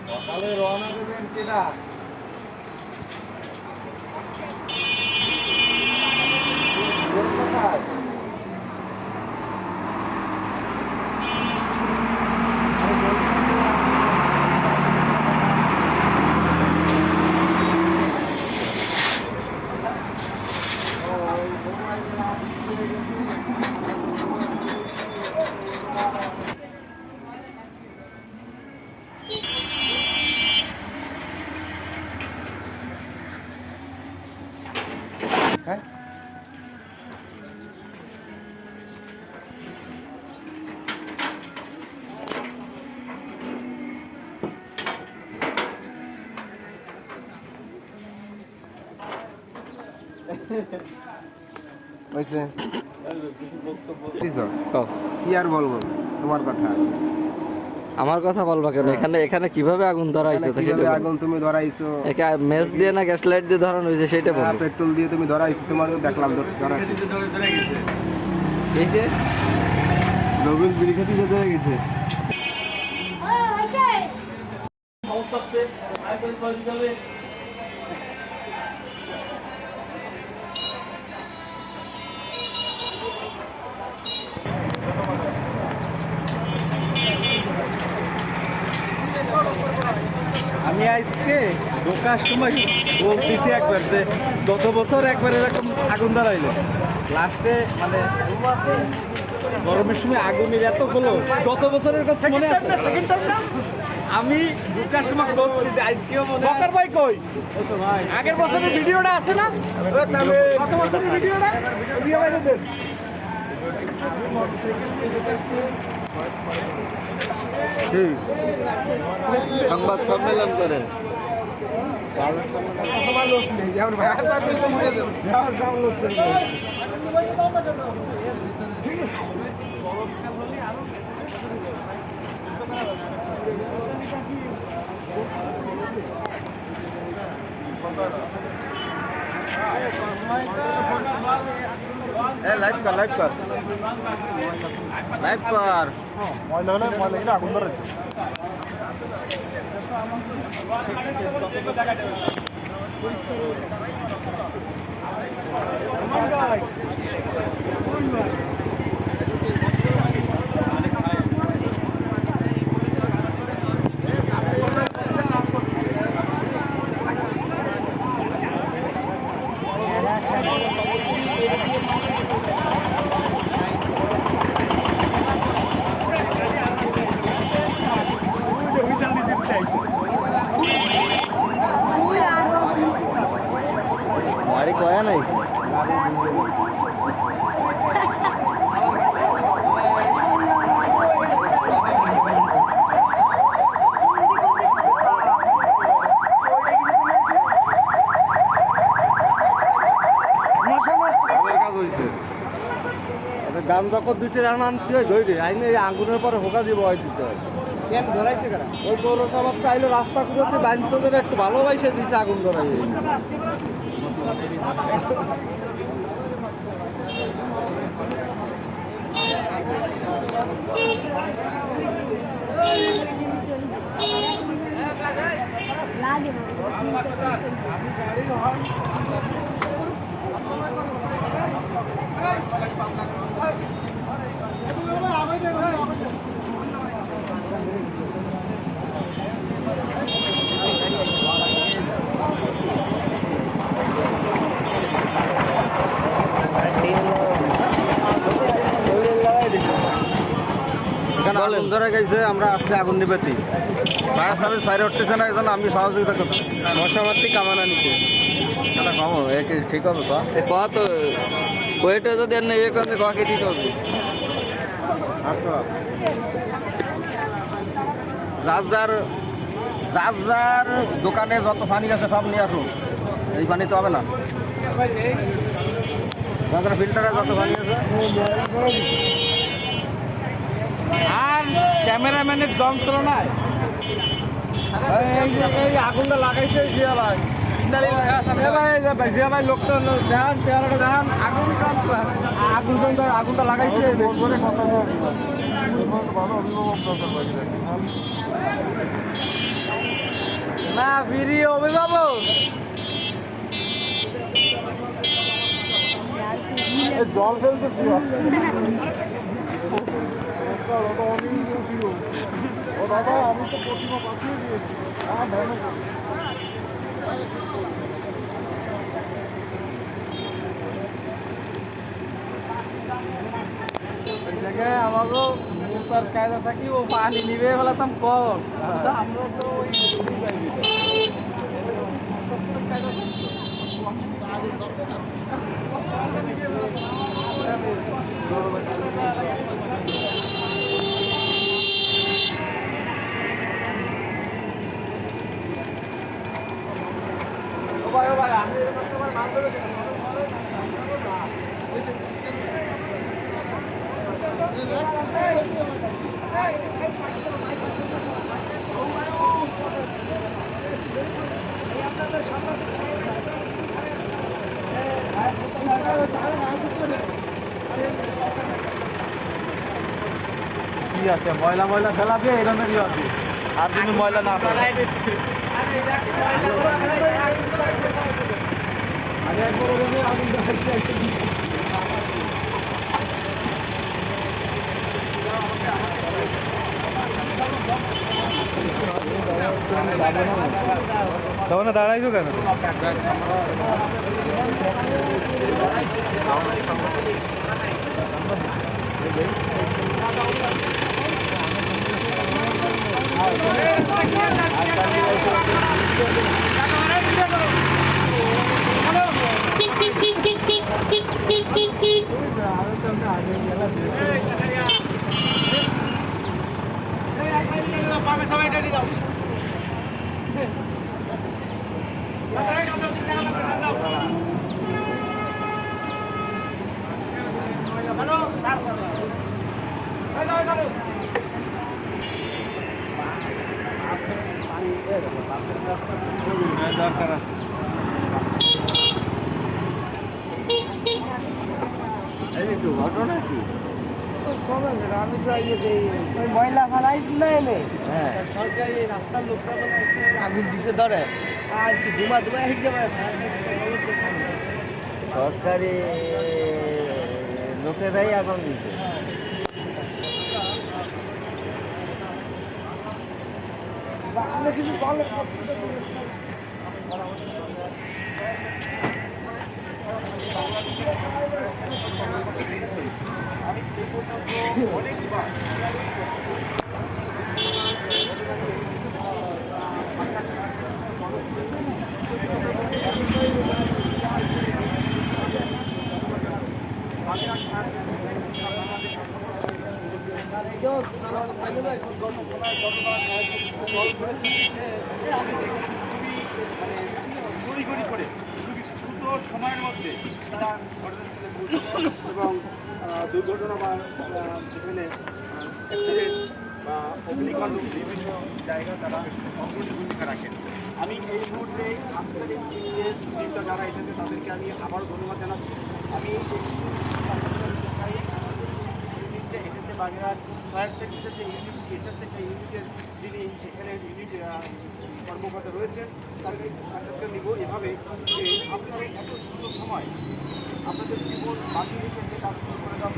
সকালে রওনা দেবেন কেনা হ্যাঁ কি আর বলবো তোমার কথা আমার কথা বলবা কেন? এখানে এখানে কিভাবে আগুন ধরাইছো? আগুন তুমি ধরাইছো মেস দিয়ে না গ্যাস লাইট দিয়ে ধরানো হয়েছে সেটা বলো। পেট্রোল দিয়ে তুমি ধরাইছো, তোমারও দেখলাম নবীন বিড়ি খেতে যেতে হয়ে গেছে। আমি আজকে ঢোকার সময় বলতেছি একবার যে গত বছর একবার এরকম আগুন ধরাইলো লাস্টে, মানে গরমের সময় আগুনের এত হলো গত বছরের কথা মনে আছে। আমি ঢোকার সময় বলছি যে আজকেও মনে হয় ভাই কই তো ভাই আগের বছরের ভিডিওটা আছে না, গত বছরের ভিডিওটা ভিডিও বাইরে দেন। সংবাদ সম্মেলন করেন। লাইভ কর লাইভ কর লাইভ কর আগুন ধরে গাড়ি কয়া নাই গান যখন দুইটা রান্না কি হয় ধরে আইনে আঙ্গুরের পরে হোকা দিব হয় দিতে হয়। কেন ধরাইছে কারা? ওই পৌরসভার চাইলে রাস্তা কুড়োতে বাইনসদের একটু ভালোবাসে দিছে আগুন ধরাই। আগুন ধরে গেছে, আমরা আজকে আগুন নিবেছি। ফায়ার সার্ভিস বাইরে উঠতেছে না, এখন আমি সহযোগিতা করছি। মশামার্তি কামানা নিচে কমো ঠিক হবে তো ওয়েটে যদি আর নেই করতে কাকে ঠিক হবে। যার যার যার যার দোকানে যত পানি আছে সব নিয়ে আসুন, এই পানি তো হবে না। যাদের ফিল্টারে যত পানি আছে আর ক্যামেরাম্যানের যন্ত্রণায় এই আগুনটা লাগাইছে জিয়া ভাই, জিয়া ভাই লোকটা দেখান চেহারাটা দেখান আগুন আগুনটা লাগাইছে করে কথা বলবো ভালো অভিভাবক দরকার বাকিরা না ফিরি অভিভাবক জল ফেলতে ছিল ও দাদা আমি তো প্রতিমা পাঠিয়ে দিয়েছি আমার ভ্যানে ওই জায়গায় আমাকেও মোটার কায়দা থাকি ও পানি নিবে ফেলাতাম কম আমরা তো ওই কি আছে ময়লা ময়লা ফেলাবে এরকমেরই আছে আর যদি ময়লা না ফেলে তখন দাঁড়াইছো কেন দরকার আছে ঘটনা কি আমি তো ওই ময়লা ফেলাইছি না এনে সরকারি রাস্তার লোকটা আগুন দিছে ধরে আর কি ধুমা ধুমা হিটে সরকারি লোকেরাই আগুন দিছে কিছু বলে করে দ্রুত সময়ের মধ্যে তারা ঘটনাস্থলে পৌঁছায় এবং দুর্ঘটনা বা যেখানে অ্যাক্সিডেন্ট বা অগ্নিকাণ্ড বিভিন্ন জায়গা তারা অগ্রণী ভূমিকা রাখেন। আমি এই মুহূর্তে আন্তর্জাতিক যে টিমটা যারা এসেছে তাদেরকে আমি আবারও ধন্যবাদ জানাচ্ছি। আমি এসেছে বাগেরহাট ফায়ার সার্ভিসের যে ইউনিট এসেছে সেই ইউনিটের যিনি এখানে ইউনিট কর্মকর্তা রয়েছেন তার একটু সাক্ষাৎকার নিব এভাবে যে আপনাদের এত দ্রুত সময় আপনাদের জীবন বাকি রেখেছে কাজ শুরু করে দেওয়া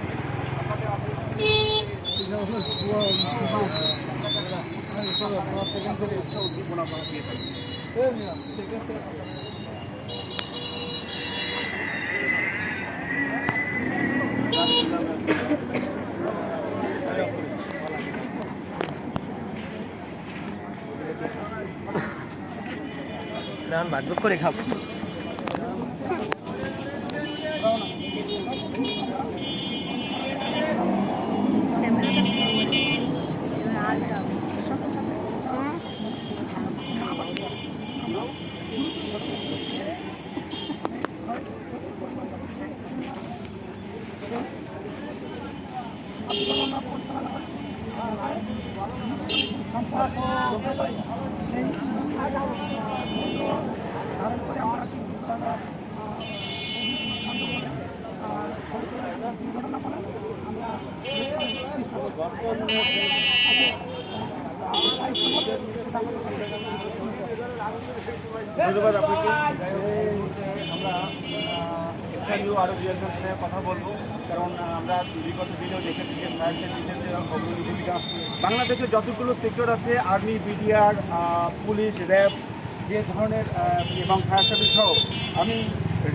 আপনাদের উদ্দীপনা করা দিয়ে থাকি। ভাগ করে খাবো ধন্যবাদ আপনাকে। আমরা স্থানীয় আরও দু একজনের সাথে কথা বলবো, কারণ আমরা বিগত দিনেও দেখেছি যে ফায়ার সার্ভিসের অগ্রণী ভূমিকা বাংলাদেশের যতগুলো সেক্টর আছে, আর্মি, বিডিআর, পুলিশ, র্যাব, যে ধরনের এবং ফায়ার সার্ভিস সহ, আমি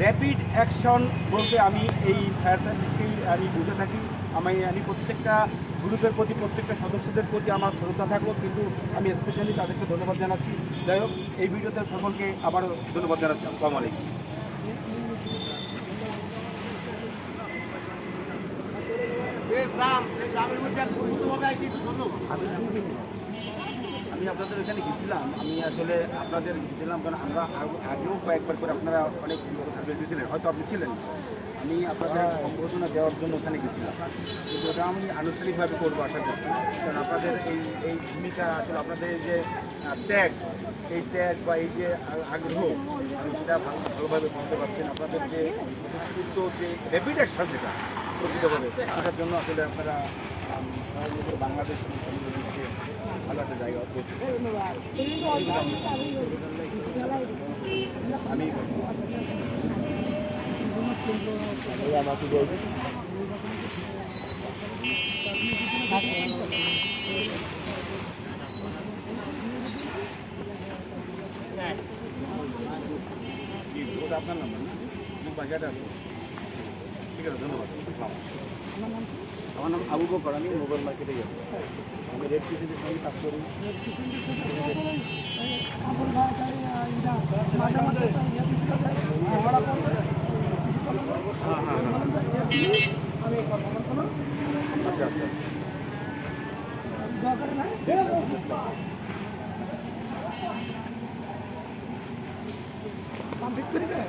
র্যাপিড অ্যাকশন বলতে আমি এই ফায়ার সার্ভিসকেই আমি বুঝে থাকি। আমি প্রত্যেকটা গ্রুপের প্রতি, প্রত্যেকটা সদস্যদের প্রতি আমার শ্রদ্ধা থাকবো, কিন্তু আমি স্পেশালি তাদেরকে ধন্যবাদ জানাচ্ছি। যাই হোক, এই ভিডিওতে সকলকে আবারও ধন্যবাদ জানাচ্ছি। আসসালামু আলাইকুম। আমি আপনাদের এখানে গেছিলাম, আমি আসলে আপনাদের গেছিলাম কারণ আমরা আগেও কয়েকবার করে আপনারা অনেক সার্ভিস দিয়েছিলেন, হয়তো আপনি ছিলেন। আমি আপনাদের সম্বর্ধনা দেওয়ার জন্য ওখানে গেছিলাম, কিন্তু ওটা আমি আনুষ্ঠানিকভাবে করবো আশা করছি, কারণ আপনাদের এই ভূমিকা আসলে আপনাদের যে ত্যাগ, এই ত্যাগ বা এই যে আগ্রহ, আমি সেটা ভালোভাবে বুঝতে পারছেন। আপনাদের যে সুস্থ যে র্যাপিড অ্যাকশন যেটা প্রকৃতভাবে, সেটার জন্য আসলে আপনারা বাংলাদেশ ভালো একটা জায়গা করছে। আমি আমাকে বলবেন ওটা আপনার নাম্বার না, বাজারে আছে। ঠিক আছে, ধন্যবাদ। আমার নাম আবু বকর, আমি মোবাইল মার্কেটে যাবো। আমি রেড কিচেনের সঙ্গে কাজ করি। আচ্ছা আচ্ছা। কমপ্লিট করে দেয়।